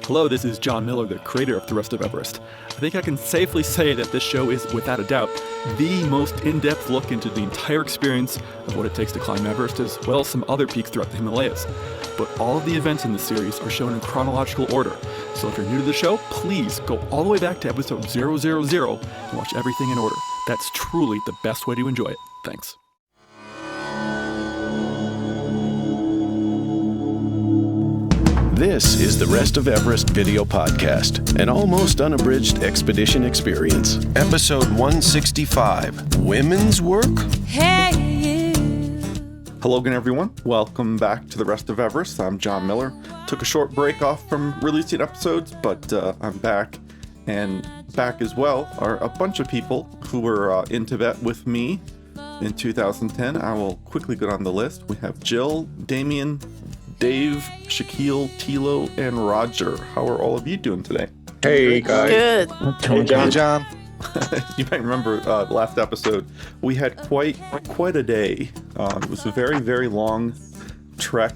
Hello, this is John Miller, the creator of The Rest of Everest. I think I can safely say that this show is, without a doubt, the most in-depth look into the entire experience of what it takes to climb Everest, as well as some other peaks throughout the Himalayas. But all of the events in this series are shown in chronological order, so if you're new to the show, please go all the way back to episode 000 and watch everything in order. That's truly the best way to enjoy it. Thanks. This is the Rest of Everest video podcast, an almost unabridged expedition experience. Episode 165, Women's Work? Hey, you. Hello again, everyone. Welcome back to the Rest of Everest. I'm John Miller. Took a short break off from releasing episodes, but I'm back. And back as well are a bunch of people who were in Tibet with me in 2010. I will quickly go down the list. We have Jill, Damion, Dave, Shaquille, Tilo, and Roger. How are all of you doing today? Hey guys. Good. Hey John. You might remember last episode, we had quite a day. It was a very, very long trek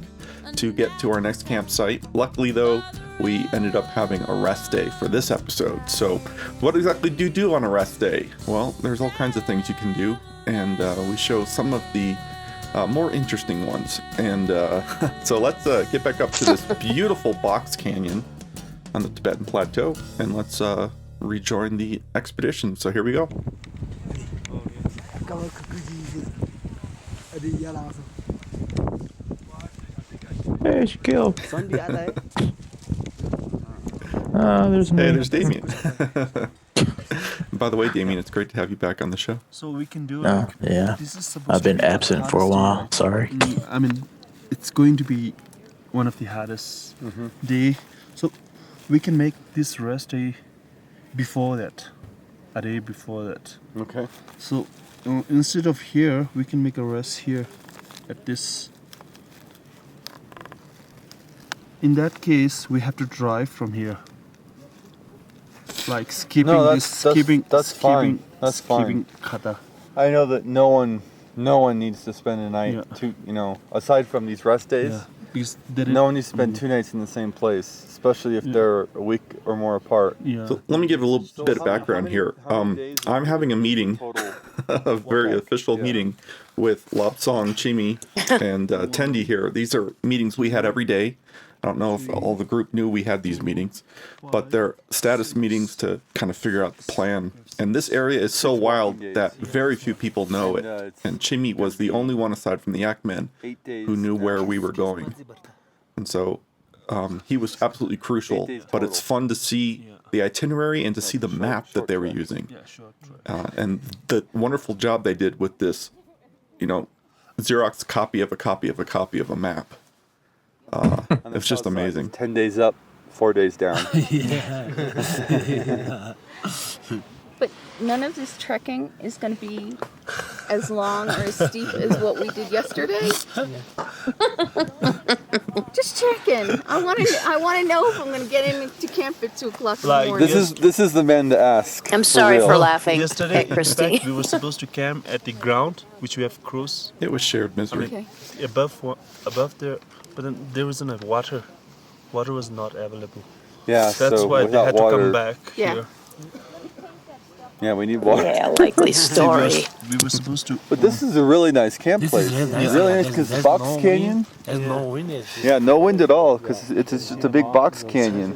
to get to our next campsite. Luckily, though, we ended up having a rest day for this episode. So what exactly do you do on a rest day? Well, there's all kinds of things you can do, and we show some of the more interesting ones. And so let's get back up to this beautiful box canyon on the Tibetan Plateau, and let's rejoin the expedition. So here we go. Hey Shaquille. There's me. Hey, there's Damion. By the way, Damion, it's great to have you back on the show. So we can do Yeah. This is supposed I've to been be the absent for a hardest while. day. Sorry. I mean, it's going to be one of the hardest day. So we can make this rest day before that, a day before that. Okay. So instead of here, we can make a rest here at this. In that case, we have to drive from here. Like skipping That's fine. kata. I know that no one needs to spend a night. Yeah. Aside from these rest days, Yeah, because there no one needs to spend 2 nights in the same place, especially if they're a week or more apart. Yeah. So let me give a little bit of background here. I'm having a meeting, a very official meeting with Lobsang, Chimi, and Tendi here. These are meetings we had every day. I don't know if all the group knew we had these meetings, but they're status meetings to kind of figure out the plan. And this area is so wild that very few people know it. And Chimi was the only one aside from the yak man who knew where we were going. And so he was absolutely crucial, but it's fun to see the itinerary and to see the map that they were using. Yeah, sure. And the wonderful job they did with this, Xerox copy of a copy of a copy of a map. It's just amazing. 10 days up, 4 days down. But none of this trekking is going to be as long or as steep as what we did yesterday. Just checking. I want to know if I'm going to get into camp at 2 o'clock in the morning. This is the man to ask. I'm sorry real. for laughing Yesterday, at Christy. in fact, we were supposed to camp at the ground, which we have crossed It was shared misery. Okay. above there, but then there wasn't a water. Water was not available. Yeah, That's so why they without had water, to come back Yeah. here. Yeah, we need water. Yeah, likely story. We were supposed to. But this is a really nice camp place. Really nice because Box Canyon. There's no wind. Yeah, no wind at all because it's just a big box canyon.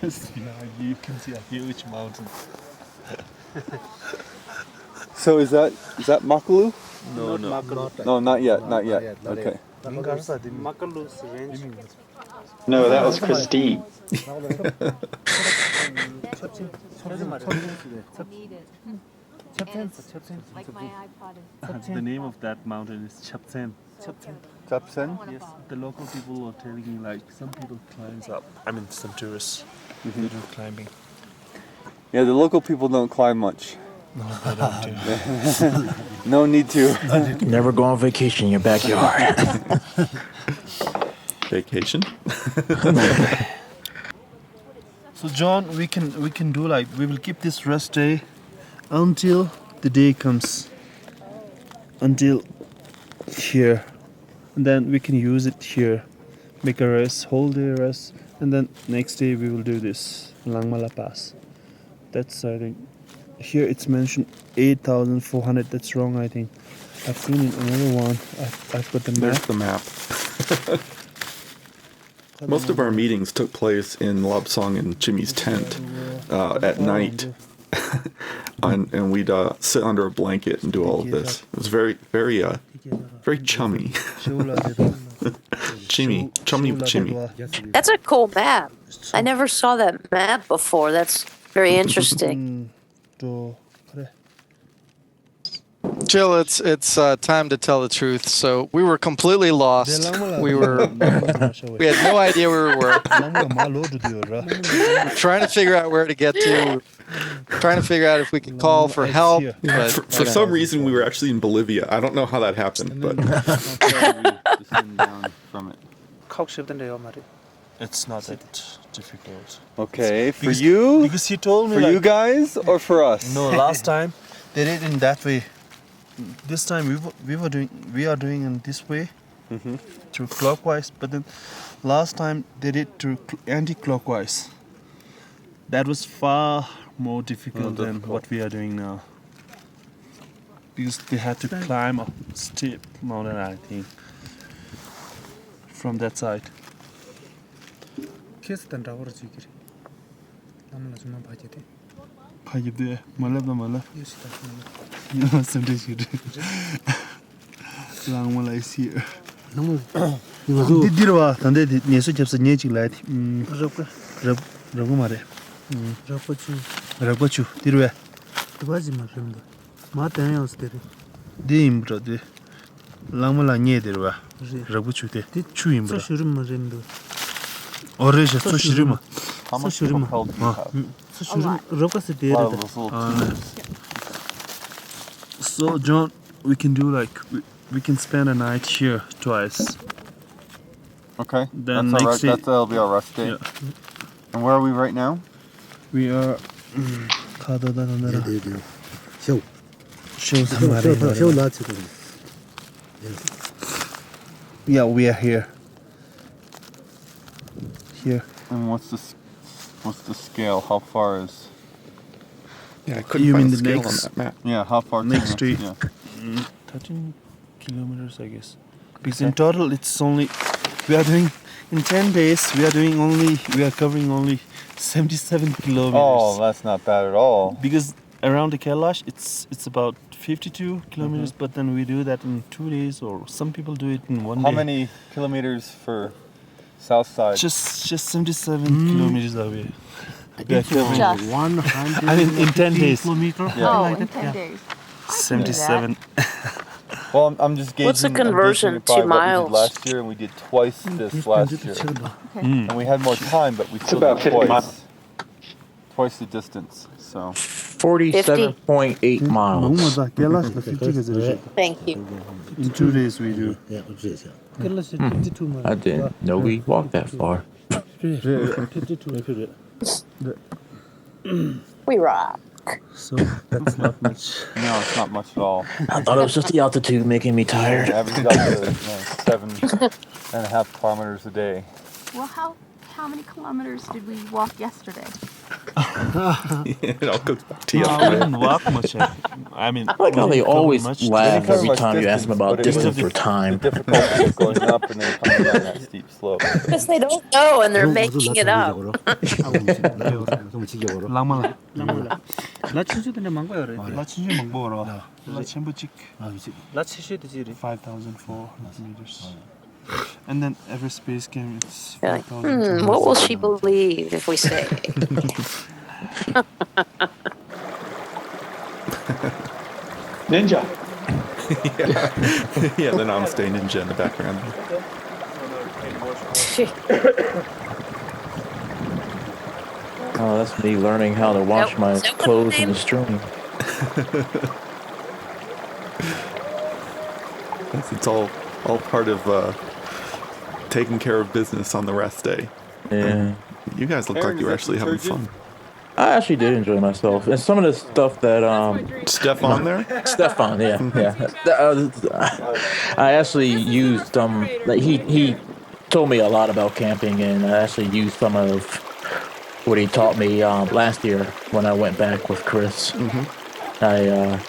Just behind you can see a huge mountain. So is that Makalu? No. No, not yet. Okay. No, that was Christine. The name of that mountain is Chapsen. Chapsen? Yes, the local people were telling me like some people climbs up. I mean, some tourists they do climbing. Yeah, the local people don't climb much. No, I don't do. No need to. Never go on vacation in your backyard. Vacation? So John, we can do like we will keep this rest day until the day comes. Until here, and then we can use it here make a rest, whole day rest, and then next day we will do this Langmala Pass. That's I think here it's mentioned 8,400. That's wrong, I think. I've seen in another one. I've got the There's map. the map. Most of our meetings took place in Lobsang and Jimmy's tent at night. And we'd sit under a blanket and do all of this. It was very, very, very chummy. Chummy with Jimmy. That's a cool map. I never saw that map before. That's very interesting. Jill, it's time to tell the truth. So we were completely lost. We had no idea where we were. We're trying to figure out where to get to. Trying to figure out if we could call for help. But, For some reason, we were actually in Bolivia. I don't know how that happened, but from it. It's not that difficult. Okay, for you? Because he told me For you guys or for us? No, last time they did in that way. This time we are doing in this way, through clockwise. But then last time they did through anti-clockwise. That was far more difficult than what we are doing now. Because they had to climb a steep mountain, I think, from that side. 파이브에 말랍다 말랍. 선대시르. 랑말라이시. 너무 이거 디디로와 단데 네수 접서 녀직 라이트. 라고 말해. 라고추 디로에. 두바지 말랍다. 마타요 스테리. 디임브로데. 랑말라 녀데로와. 라고추데. 추임브로. 소슈름 마젠도. 오레샤 소슈르마. How much propel do you have? So John, we can do like we can spend a night here twice. Okay, Then that's next day- that'll be our rest day. Yeah. And where are we right now? We are Yeah, we are here. Here. And what's the scale? How far is? yeah, I couldn't You find mean the the scale next- on that map. Yeah, how far? to Next the street. Yeah. 13 kilometers, I guess. Because in total, it's only we are doing in 10 days. We are covering only 77 kilometers. Oh, that's not bad at all. Because around the Kailash, it's about 52 kilometers. But then we do that in 2 days, or some people do it in one How day. many kilometers for south side? Just 77 kilometers away. We are covering. Just. 100 I mean, in 10 days. Oh, in 10 days. 77. Well, I'm just gauging. What's the I'm gauging conversion it by to what we did miles? last year, and we did twice this last year, and we had more time, but we still about did 50 twice. Twice the distance. So 47.8 miles. Thank you. In 2 days we do. I didn't know we walked that far. We rock. So that's not much. no, it's not much at all. I thought it was just the altitude making me tired. Average up to 7.5 kilometers a day. Well, how many kilometers did we walk yesterday? It all goes back to I yesterday. didn't walk much. I mean, I like how they always laugh Didn't cover every much time you ask them distance, about but it was distance or time. The difficulty of going up and then coming down that steep slope. Because they don't know and they're making it up. 랑말라. 나 친구들한테 망고야 그래. 나 친구 망고라. 나 챔버직. 나 치슈드지. 5,004 meters. And then Everest base camp it's You're like, 4,000. what will she believe if we say? Ninja. Yeah, the Namaste Ninja in the background. Oh, that's me learning how to wash Nope. my Is that what clothes in name? the stream. It's all part of taking care of business on the rest day. Yeah. You guys look Erin, like you were is that actually having detergent? fun. I actually did enjoy myself. And some of the stuff that Stephan there? Stephan, yeah. I actually used like he told me a lot about camping, and I actually used some of what he taught me last year when I went back with Chris. I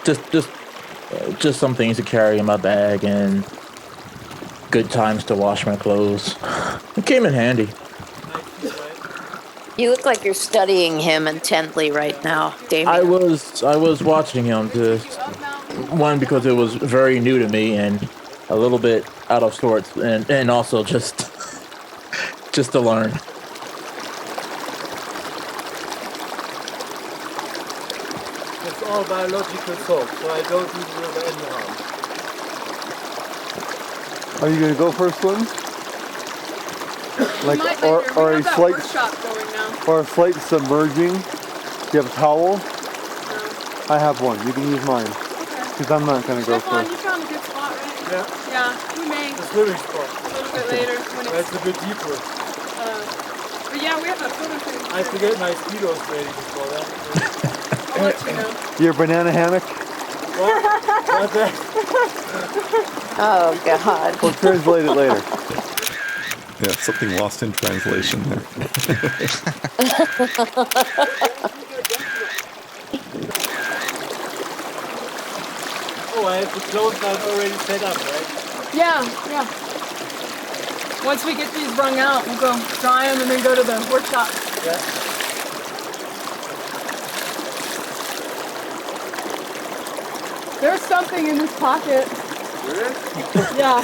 just some things to carry in my bag and good times to wash my clothes. It came in handy. You look like you're studying him intently right now, Damion. I was watching him one because it was very new to me and a little bit out of sorts, and also just to learn. It's all biological salt, so I don't use it over any harm. Are you gonna go for a swim? Like, or a slight submerging? Do you have a towel? No. I have one. You can use mine. Because I'm not gonna go Stephan, for. you found a good spot, right? Yeah. Yeah, we may. The swimming spot. A little bit later when That's it's. a bit deeper. But yeah, we have a photo shoot. I have to get my speedos ready before that. I'll let you know. Your banana hammock? What's that? Oh, God. We'll translate it later. Yeah, something lost in translation there. Oh, I have the clothes not already set up, right? Yeah. Once we get these wrung out, we'll go dry them and then go to the workshop. Yeah. There's something in this pocket. Really? Yeah.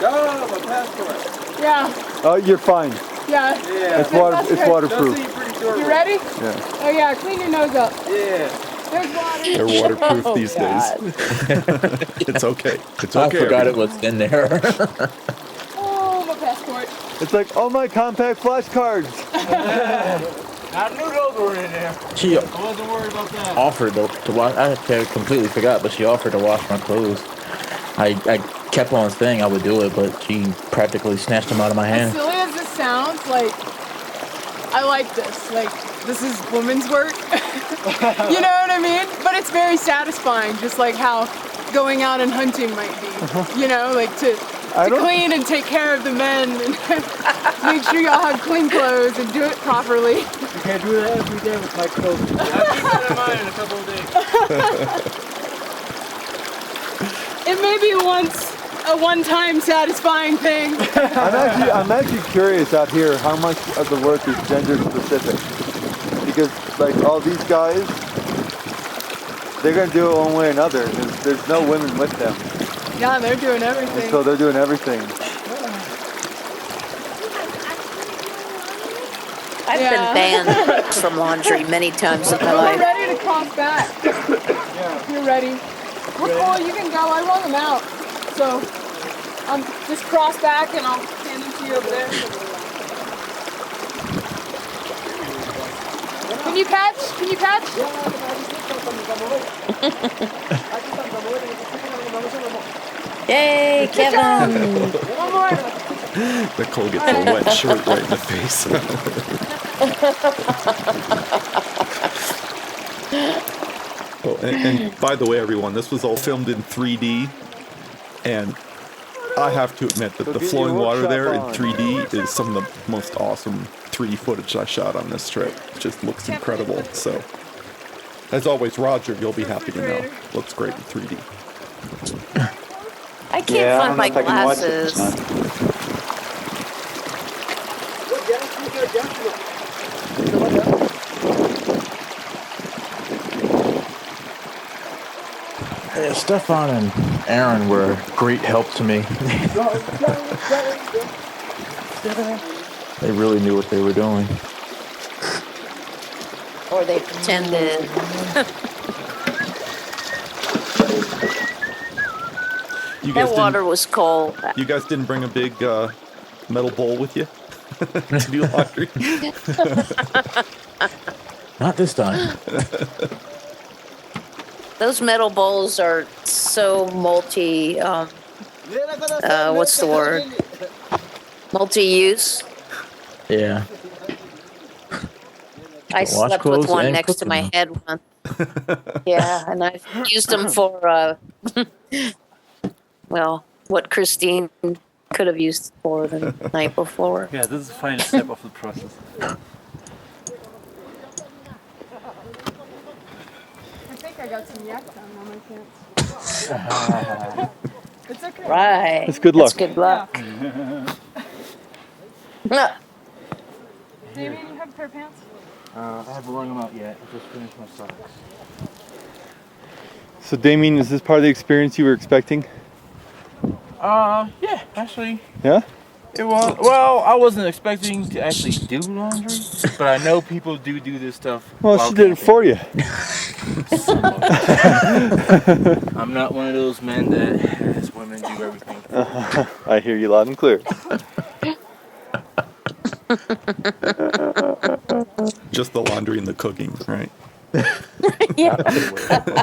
Oh, my passport. Yeah. Oh, you're fine. Yeah. Yeah. It's That's good. waterproof. Those are pretty durable. You ready? Yeah. Oh yeah, clean your nose up. Yeah. There's water. They're waterproof Oh, these God. days. It's okay. It's I okay. forgot it everyone. was in there. Oh, my passport. It's like all my compact flashcards. I knew those were in there. She I wasn't worried about that. offered to wash. I completely forgot, but she offered to wash my clothes. I kept on saying I would do it, but she practically snatched them out of my As hand. silly as this sounds, like, I like this. Like, this is woman's work. You know what I mean? But it's very satisfying, just like how going out and hunting might be. You know, like to clean and take care of the men and make sure y'all have clean clothes and do it properly. You can't do that every day with my clothes. I'll keep that in mind in a couple of days. It may be a one-time satisfying thing. I'm actually curious out here how much of the work is gender specific. Because like all these guys, they're gonna do it one way or another. There's no women with them. Yeah, they're doing everything. So they're doing everything. I've been banned from laundry many times in my We're life. ready to cross back. You're ready. We're cool, you can go. I wrung them out. So, just cross back and I'll hand them to you over there. Can you catch? Yay, Kevin! One more. Nicole gets a wet shirt right in the face. Oh, and by the way, everyone, this was all filmed in 3D, and I have to admit that the flowing water there in 3D is some of the most awesome 3D footage I shot on this trip. It just looks incredible. So, as always, Roger, you'll be happy to know. Looks great in 3D. I can't find my glasses. Yeah, Stephan and Erin were a great help to me. They really knew what they were doing. Or they pretended. That water was cold. You guys didn't bring a big metal bowl with you to do laundry? Not this time. Those metal bowls are so what's the word? Multi-use. Yeah. I slept with clothes one and next to cook my them. head once. Yeah, and I've used them for, well, what Christine could have used more than the night before. Yeah, this is the final step of the process. I think I got some yak down on my pants. It's okay. Right. It's good luck. That's good luck. Damion, you have a pair of pants? I haven't wrung them out yet. I just finished my socks. So Damion, is this part of the experience you were expecting? Yeah, actually. Yeah? It was, well, I wasn't expecting to actually do laundry, but I know people do this stuff. Well, she did it for you. I'm not one of those men that has women do everything. I hear you loud and clear. Just the laundry and the cooking, right? Yeah.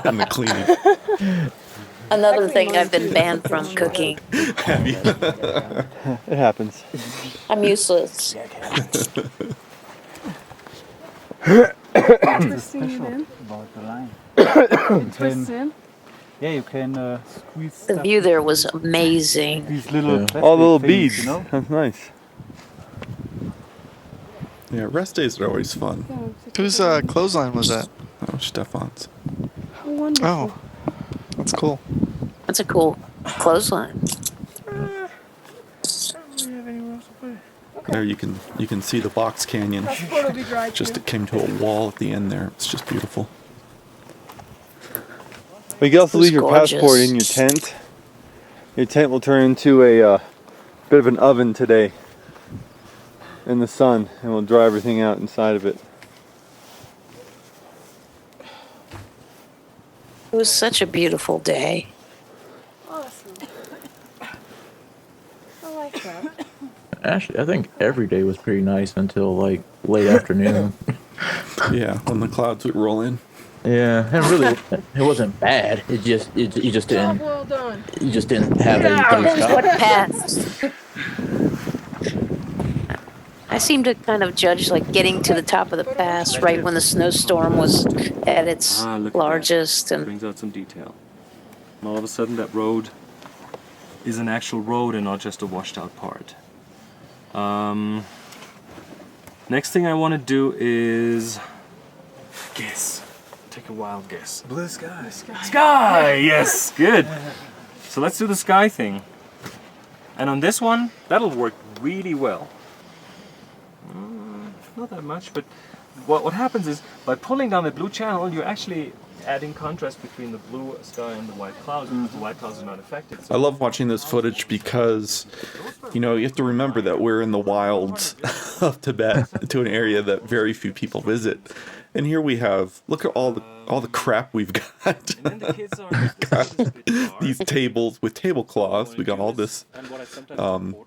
And the cleaning. Another thing I've been banned from cooking. Have you? It happens. I'm useless. Twisting it in. About the line. Twist in. Yeah, you can squeeze The view there was amazing. these little All little things, beads. you know? That's nice. Yeah, rest days are always fun. Whose clothesline was that? Oh, Stefan's. How wonderful. Oh, that's cool. That's a cool clothesline. There you can see the box canyon. Passport will be dry Just too. it came to a wall at the end there. It's just beautiful. But you can also It was leave your gorgeous. passport in your tent. Your tent will turn into a bit of an oven today in the sun, and we'll dry everything out inside of it. It was such a beautiful day. Awesome. I like that. Actually, I think every day was pretty nice until like late afternoon. Yeah, when the clouds would roll in. Yeah, and really, it wasn't bad. It just you just Job didn't well done. have anything Depends stop. what passed. I seem to kind of judge like getting to the top of the pass right when the snowstorm was at its Look at largest, that. and Brings out some detail. And all of a sudden, that road is an actual road and not just a washed out part. Next thing I want to do is guess. Take a wild guess. Blue sky. Sky! Yes, good. So let's do the sky thing. And on this one, that'll work really well. Not that much, but what happens is by pulling down the blue channel, you're actually adding contrast between the blue sky and the white clouds, because the white clouds are not affected. So I love watching this footage because, you know, you have to remember that we're in the wilds of Tibet, to an area that very few people visit. And here we have, look at all the crap we've got. and then the kids are These tables with tablecloths. We got all this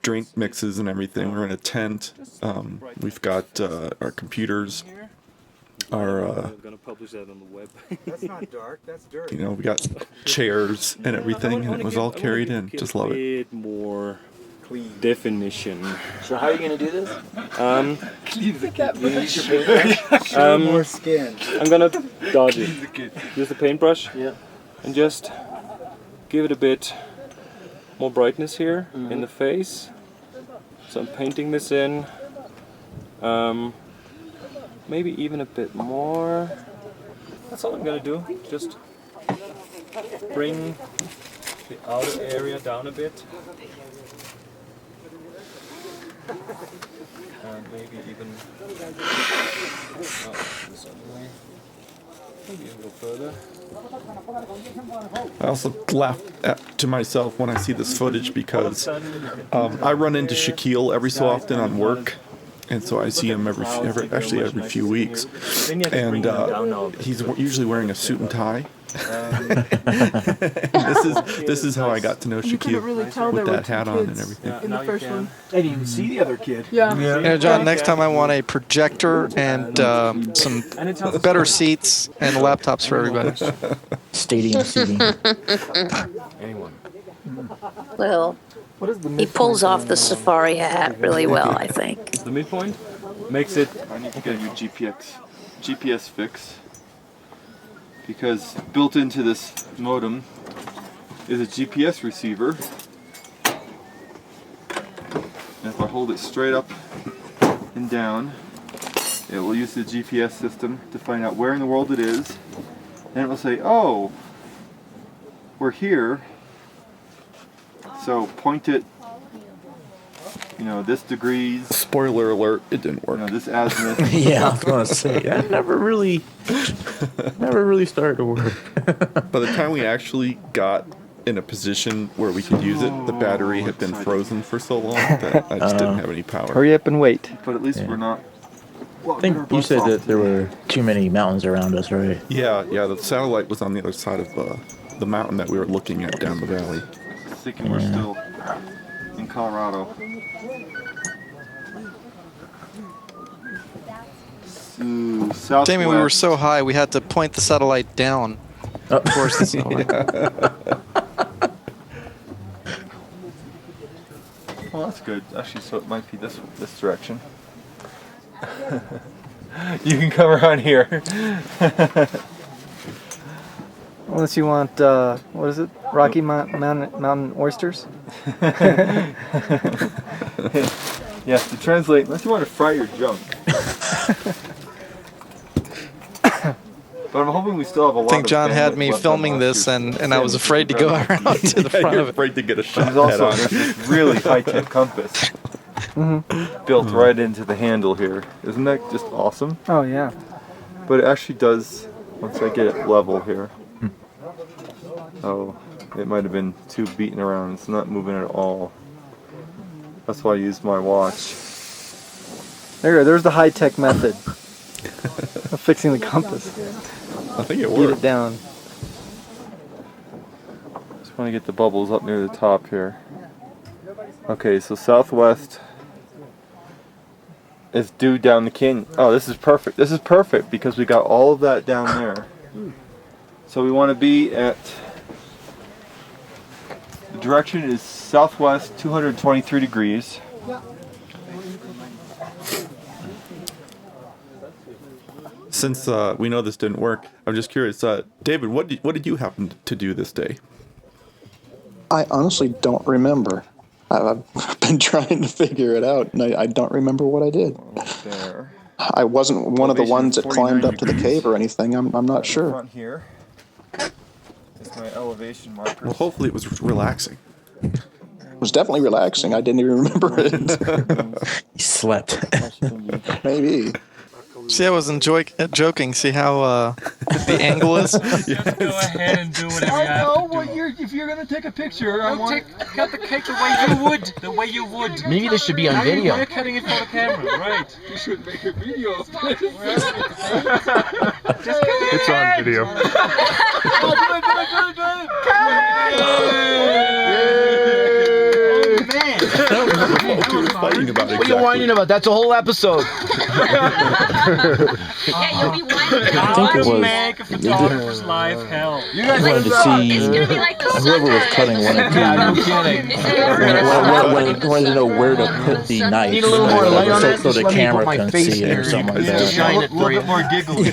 drink mixes and everything. We're in a tent. We've got our computers. Our I'm gonna publish that on the web. That's not dark, that's dirt. you know, we got chairs and everything, and it was all carried in. Just love it. A bit more definition. So how are you gonna do this? More skin. I'm gonna dodge it. Use the paintbrush. Yeah. And just give it a bit more brightness here in the face. So I'm painting this in. Maybe even a bit more. That's all I'm gonna do. Just bring the outer area down a bit. And maybe even this other way. Maybe a little further. I also laugh to myself when I see this footage because I run into Shaquille every so often on work, and so I see him every few weeks, and he's usually wearing a suit and tie. This is how I got to know You couldn't Shaquille really tell there with were that two hat on and kids everything. in the first one. I didn't even see the other kid. Yeah. Yeah, John, next time I want a projector and some better seats and laptops for everybody. Stadium seating. Anyone. well, he pulls off the safari hat really well, I think. The midpoint makes it. I need to get you GPS fix, because built into this modem is a GPS receiver And if I hold it straight up and down, it will use the GPS system to find out where in the world it is. And it will say, oh, we're here. So point it, this degrees. Spoiler alert, it didn't work. This azimuth. Yeah, I was gonna say that never really started to work. By the time we actually got in a position where we could use it, the battery had been frozen for so long that I just didn't have any power. Hurry up and wait. But at least we're not. I think you said that there were too many mountains around us, right? Yeah. The satellite was on the other side of the mountain that we were looking at down the valley. Thinking we're still in Colorado. Southwest. Damien, we were so high we had to point the satellite down towards the satellite. Well, that's good. Actually, so it might be this direction. You can come around here. Unless you want, what is it? Rocky Mountain oysters? Yes, to translate, unless you want to fry your junk. But I'm hoping we still have a lot of I think John had me left filming on this, and I was afraid to go around to the front of it. Afraid to get a shot. There's also this really high-tech compass built right into the handle here. Isn't that just awesome? Oh, yeah. But it actually does, once I get it level here. Oh, it might have been too beaten around. It's not moving at all. That's why I used my watch. There's the high-tech method of fixing the compass. I think it Get worked. it down. Just want to get the bubbles up near the top here. Okay, so southwest is due down the canyon. Oh, this is perfect. This is perfect because we got all of that down there. So we want to be at, the direction is southwest 223 degrees. Since we know this didn't work, I'm just curious. David, what did you happen to do this day? I honestly don't remember. I've been trying to figure it out, and I don't remember what I did. There. I wasn't one of the ones that climbed up to the cave or anything. I'm not sure. Front here is my elevation marker. Well, hopefully it was relaxing. It was definitely relaxing. I didn't even remember it. You slept. Maybe. See, I wasn't joking. See how the angle is? Go ahead and do whatever you have to do. If you're gonna take a picture, Cut the cake the way you would. The way you would. Maybe this should be on video. You're cutting it for the camera, right? You should make a video of this. It's on video. Fighting about What are you whining about? That's a whole episode. Yeah, you'll be whining. I think it was. Make a photographer's life hell. You guys wanted to see It's gonna be like the whoever was cutting wanted to wanted to know where to put the knife. Need a little more light on it? so the Just let me camera put my couldn't face see it here. or something like You that. shine it A little bit more giggly.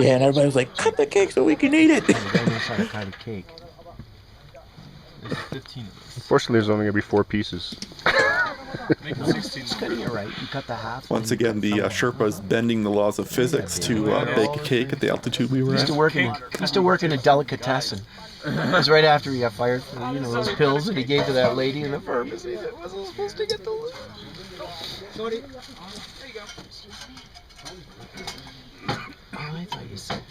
Yeah, and everybody was like, cut the cake so we can eat it. Unfortunately, there's only going to be 4 pieces. Once again, the Sherpa's bending the laws of physics to bake a cake at the altitude we were Used at. to work in a delicatessen. It was right after he got fired for those pills that he gave to that lady in the pharmacy that wasn't supposed to get those. Sorry. There you go. Oh, I thought you said.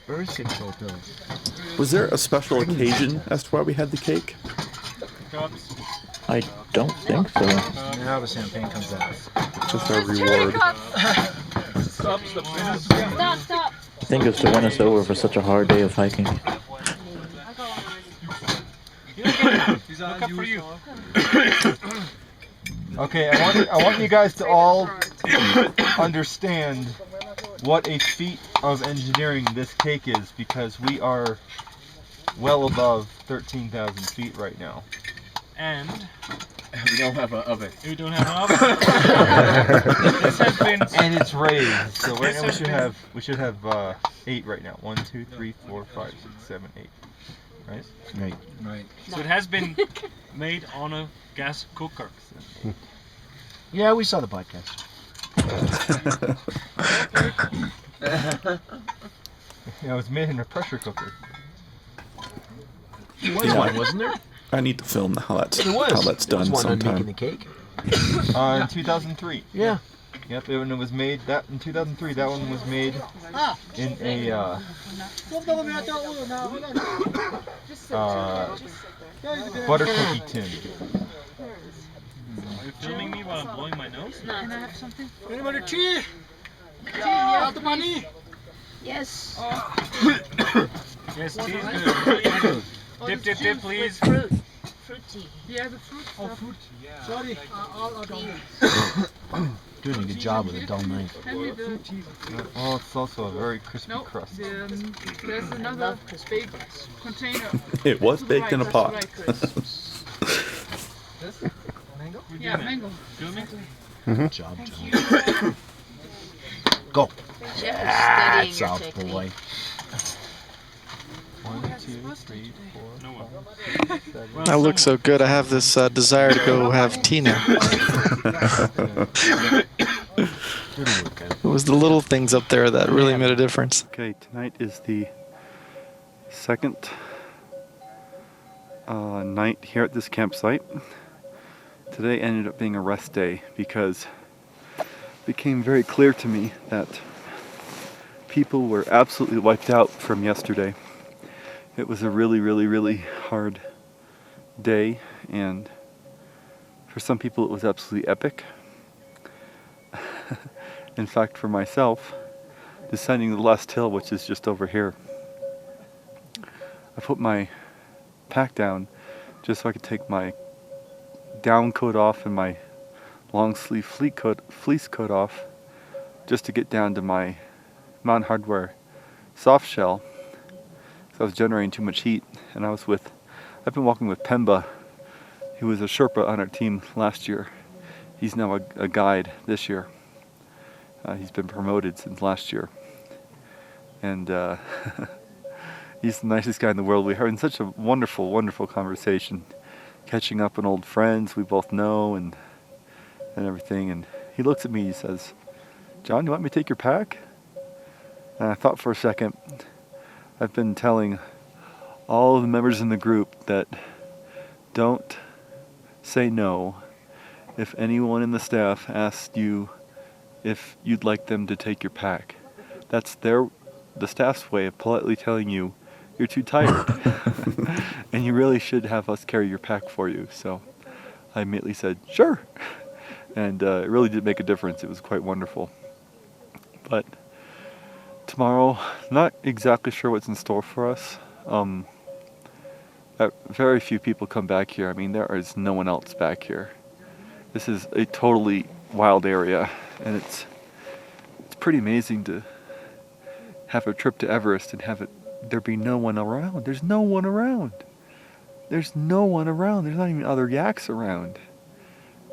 Birth control pills. Was there a special occasion as to why we had the cake? I don't think so. Now the champagne comes out. Just our reward. Stop. I think it's to win us over for such a hard day of hiking. Look up for you. Okay, I want you guys to all understand what a feat of engineering this cake is, because we are well above 13,000 feet right now. And we don't have an oven. we don't have an oven. This has been And it's raised. So right now we should have 8 right now. 1, 2, 3, 4, 5, 6, 7, 8. Right? Right. So it has been made on a gas cooker. Yeah, we saw the podcast. Yeah, it was made in a pressure cooker. There was one, wasn't there? I need to film how that's There was. how that's There was done one on making sometime. the cake. In 2003. Yeah. Yep, and it was made that in 2003. That one was made in a butter cookie tin. Are you filming me while I'm blowing my nose? Can I have something? Anybody tea? Yes, money? Yes. Yes, tea is good. Dip, please. Fruit. Fruit tea. Yeah, the fruit. Oh, fruit. Sorry. All of these. Doing a good job with a dull knife. Hand me the... Oh, it's also a very crispy Nope. crust. There's another big container. It was baked in a pot. Yeah, mango. Filming? Good job, John. Go. That's our boy. 1, 2, 3, 4, 5, 6, 7. I look so good. I have this desire to go have tea now. It was the little things up there that really made a difference. Okay, tonight is the second night here at this campsite. Today ended up being a rest day because it became very clear to me that people were absolutely wiped out from yesterday. It was a really, really, really hard day, and for some people it was absolutely epic. In fact, for myself, descending the last hill, which is just over here, I put my pack down just so I could take my down coat off and my long sleeve fleece coat off, just to get down to my Mountain Hardwear soft shell. So I was generating too much heat, and I've been walking with Pemba, who was a Sherpa on our team last year. He's now a guide this year. He's been promoted since last year. And he's the nicest guy in the world. We had such a wonderful, wonderful conversation, catching up on old friends we both know and everything. And he looks at me, he says, "John, you want me to take your pack?" And I thought for a second. I've been telling all of the members in the group that don't say no if anyone in the staff asks you if you'd like them to take your pack. That's the staff's way of politely telling you you're too tired and you really should have us carry your pack for you. So I immediately said, sure. And it really did make a difference. It was quite wonderful. But tomorrow, not exactly sure what's in store for us. Very few people come back here. I mean, there is no one else back here. This is a totally wild area, and it's pretty amazing to have a trip to Everest and there be no one around. There's no one around. There's no one around. There's not even other yaks around.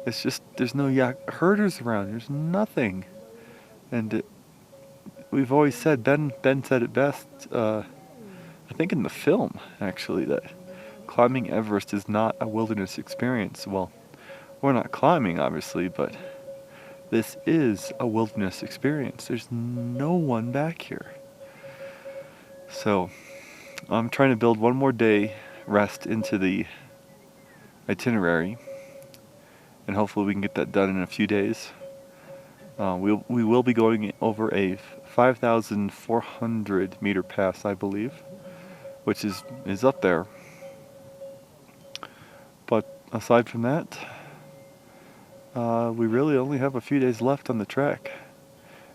It's just, there's no yak herders around. There's nothing. And we've always said, Ben said it best, I think in the film, actually, that climbing Everest is not a wilderness experience. Well, we're not climbing, obviously, but this is a wilderness experience. There's no one back here. So, I'm trying to build one more day rest into the itinerary, and hopefully we can get that done in a few days. We will be going over a 5,400 meter pass, I believe, which is up there. But aside from that, we really only have a few days left on the trek.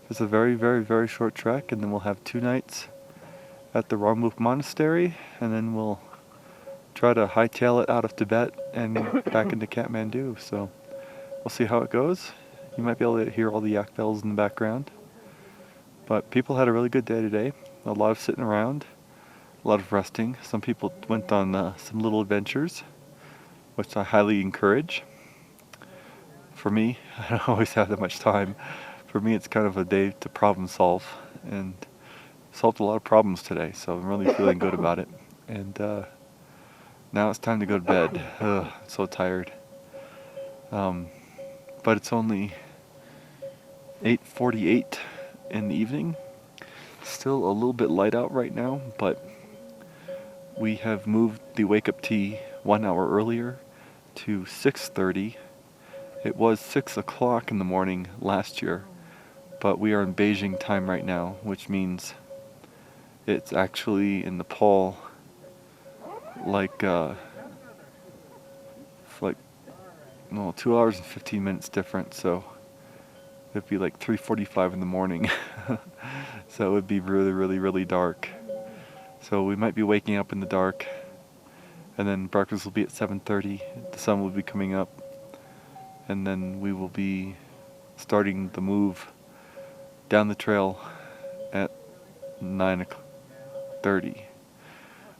It's a very, very, very short trek, and then we'll have 2 nights at the Rambuk Monastery, and then we'll try to hightail it out of Tibet and back into Kathmandu. So we'll see how it goes. You might be able to hear all the yak bells in the background. But people had a really good day today. A lot of sitting around, a lot of resting. Some people went on some little adventures. which I highly encourage. For me, I don't always have that much time. For me, it's kind of a day to problem solve, and solved a lot of problems today, so I'm really feeling good about it. And now it's time to go to bed. Ugh, I'm so tired. But it's only 8:48 in the evening. Still a little bit light out right now, but we have moved the wake-up tea 1 hour earlier to 6:30. It was 6 o'clock in the morning last year, but we are in Beijing time right now, which means it's actually in Nepal like 2 hours and 15 minutes different, so it'd be like 3:45 in the morning. So it would be really, really, really dark. So we might be waking up in the dark, and then breakfast will be at 7:30. The sun will be coming up, and then we will be starting the move down the trail at 9:30,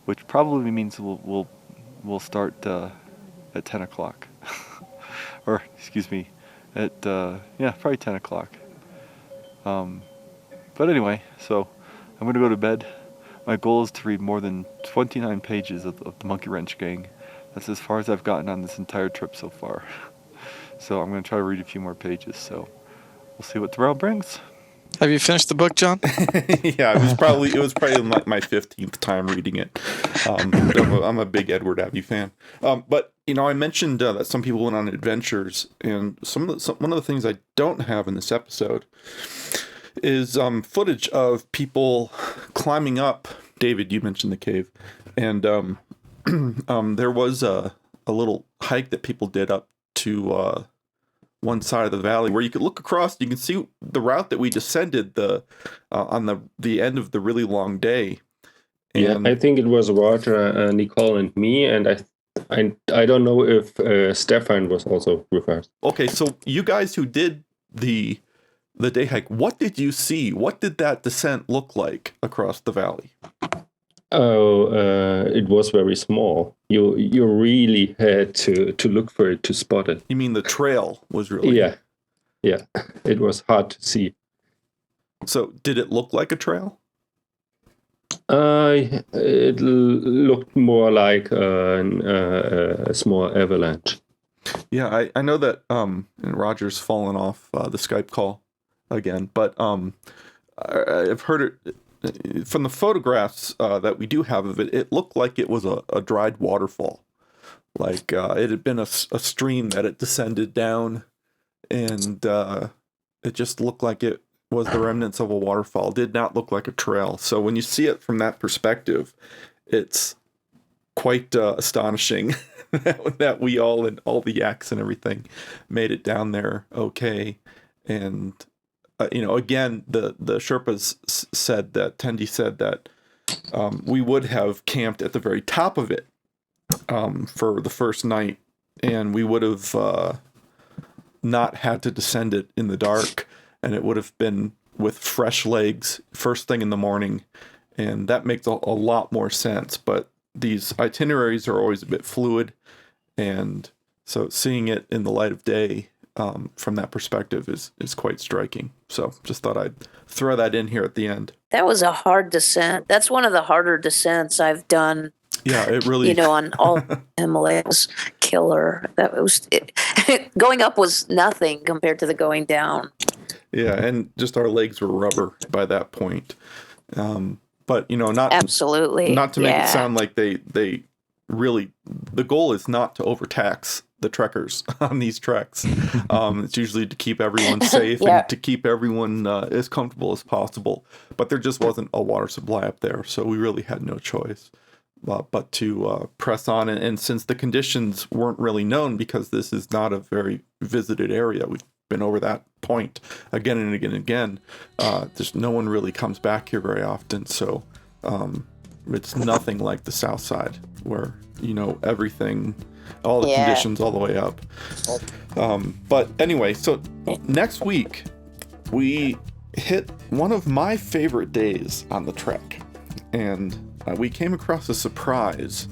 which probably means we'll start at 10 o'clock. Or, excuse me, at, probably 10 o'clock. But anyway, so I'm going to go to bed. My goal is to read more than 29 pages of the Monkey Wrench Gang. That's as far as I've gotten on this entire trip so far. So I'm going to try to read a few more pages, so we'll see what tomorrow brings. Have you finished the book, John? Yeah, it was probably my 15th time reading it. I'm a big Edward Abbey fan. But I mentioned that some people went on adventures, and one of the things I don't have in this episode is footage of people climbing up. David, you mentioned the cave, and there was a little hike that people did up to one side of the valley where you could look across. You can see the route that we descended on the end of the really long day. And yeah, I think it was Roger, Nicole, and me, and I don't know if Stephan was also with us. Okay, so you guys who did the day hike, what did you see? What did that descent look like across the valley? Oh, it was very small. You really had to look for it to spot it. You mean the trail was really... Yeah. It was hard to see. So, did it look like a trail? It looked more like a small avalanche. Yeah, I know that Roger's fallen off the Skype call again, but I've heard it from the photographs that we do have of it. It looked like it was a dried waterfall, like it had been a stream that it descended down, and it just looked like it was the remnants of a waterfall. It did not look like a trail. So when you see it from that perspective, it's quite astonishing that we all, and all the yaks and everything, made it down there okay. And again, the Sherpas said that, Tendi said that we would have camped at the very top of it for the first night, and we would have not had to descend it in the dark, and it would have been with fresh legs first thing in the morning, and that makes a lot more sense. But these itineraries are always a bit fluid, and so seeing it in the light of day from that perspective is quite striking. So just thought I'd throw that in here at the end. That was a hard descent. That's one of the harder descents I've done. Yeah, it really... on all Himalayas. Killer. Going up was nothing compared to the going down. Yeah, and just our legs were rubber by that point. But, not... Absolutely. Not to make it sound like they really... The goal is not to overtax the trekkers on these treks. It's usually to keep everyone safe and to keep everyone as comfortable as possible. But there just wasn't a water supply up there, so we really had no choice but to press on. And since the conditions weren't really known, because this is not a very visited area, we've been over that point again and again and again. Just no one really comes back here very often, so it's nothing like the south side, where everything, all the conditions all the way up. But anyway, so next week we hit one of my favorite days on the trek, and we came across a surprise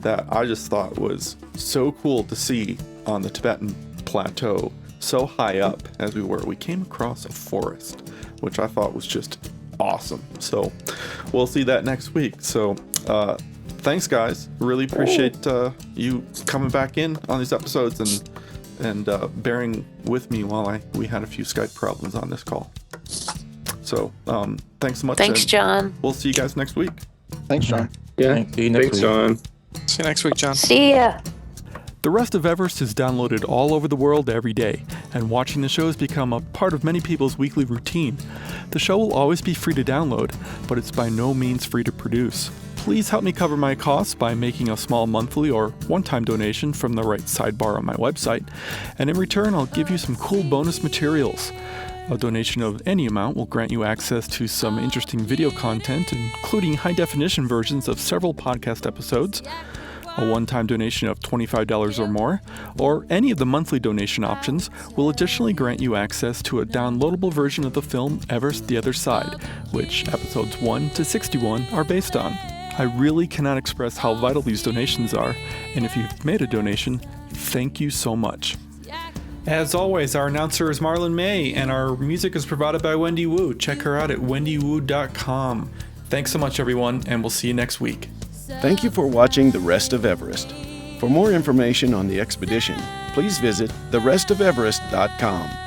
that I just thought was so cool to see on the Tibetan plateau, so high up as we were. We came across a forest, which I thought was just awesome. So we'll see that next week. So thanks, guys. Really appreciate you coming back in on these episodes and bearing with me while we had a few Skype problems on this call. So thanks so much. Thanks, John. We'll see you guys next week. Thanks, John. Yeah. See you next Thanks, week. John. See you next week, John. See ya. The Rest of Everest is downloaded all over the world every day, and watching the show has become a part of many people's weekly routine. The show will always be free to download, but it's by no means free to produce. Please help me cover my costs by making a small monthly or one-time donation from the right sidebar on my website, and in return I'll give you some cool bonus materials. A donation of any amount will grant you access to some interesting video content, including high-definition versions of several podcast episodes, a one-time donation of $25 or more, or any of the monthly donation options will additionally grant you access to a downloadable version of the film Everest the Other Side, which episodes 1 to 61 are based on. I really cannot express how vital these donations are, and if you've made a donation, thank you so much. As always, our announcer is Marlon May, and our music is provided by Wendy Wu. Check her out at wendywu.com. Thanks so much, everyone, and we'll see you next week. Thank you for watching The Rest of Everest. For more information on the expedition, please visit therestofeverest.com.